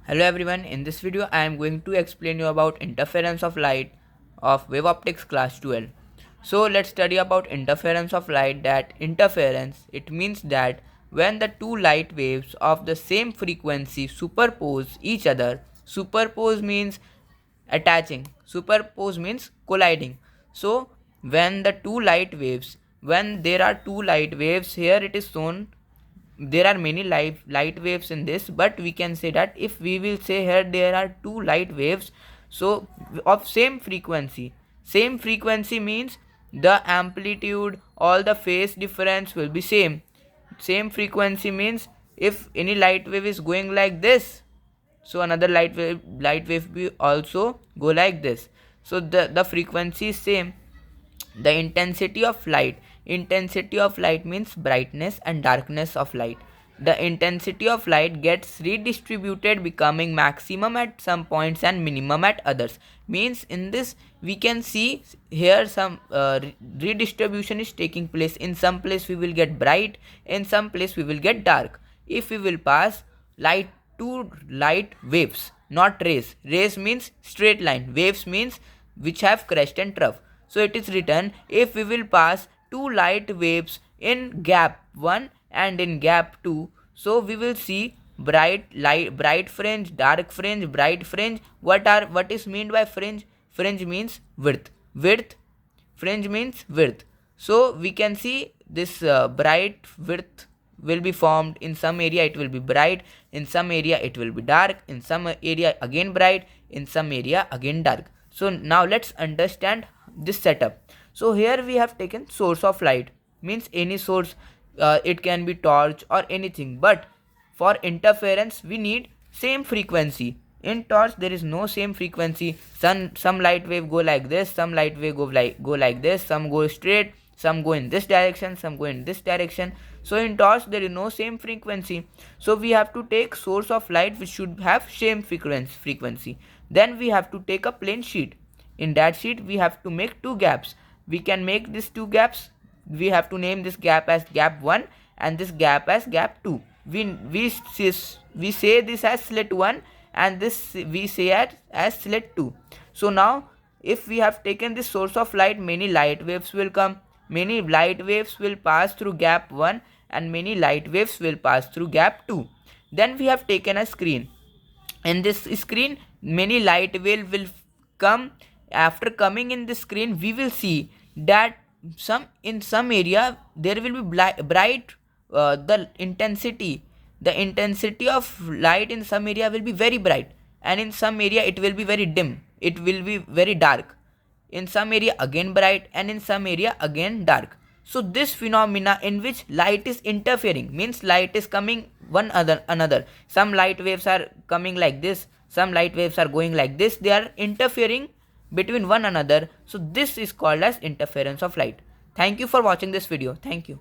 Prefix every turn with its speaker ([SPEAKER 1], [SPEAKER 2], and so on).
[SPEAKER 1] Hello everyone, in this video I am going to explain you about interference of light of wave optics class 12. So let's study about interference of light. That interference, it means that when the two light waves of the same frequency superpose each other. Superpose means attaching, superpose means colliding. So when there are two light waves, here it is shown there are many light waves in this, but we can say that if we will say here there are two light waves, so of same frequency means the amplitude, all the phase difference will be same frequency means if any light wave is going like this, so another light wave will also go like this. So the frequency is same. The intensity of light means brightness and darkness of light. The intensity of light gets redistributed, becoming maximum at some points and minimum at others. Means in this we can see here some redistribution is taking place. In some place we will get bright, in some place we will get dark. If we will pass light to light waves, not rays means straight line, waves means which have crest and trough. So it is written, if we will pass two light waves in gap 1 and in gap 2, so we will see bright fringe, dark fringe, bright fringe. What is meant by fringe? Fringe means width, fringe means width. So we can see this bright width will be formed. In some area it will be bright, in some area it will be dark, in some area again bright, in some area again dark. So now let's understand this setup. So here we have taken source of light, means any source, it can be torch or anything, but for interference we need same frequency. In torch there is no same frequency. Some light wave go like this, some light wave go like this, some go straight, some go in this direction, some go in this direction. So in torch there is no same frequency, so we have to take source of light which should have same frequency. Then we have to take a plain sheet. In that sheet we have to make two gaps. We can make these two gaps, we have to name this gap as gap 1 and this gap as gap 2. We say this as slit 1 and this we say as slit 2. So now if we have taken this source of light, many light waves will come, many light waves will pass through gap 1 and many light waves will pass through gap 2. Then we have taken a screen. In this screen many light wave will come. After coming in the screen we will see that in some area there will be bright, the intensity of light in some area will be very bright, and in some area it will be very dim, it will be very dark. In some area again bright, and in some area again dark. So this phenomena in which light is interfering, means light is coming another. Some light waves are coming like this, some light waves are going like this, they are interfering between one another. So this is called as interference of light. Thank you for watching this video. Thank you.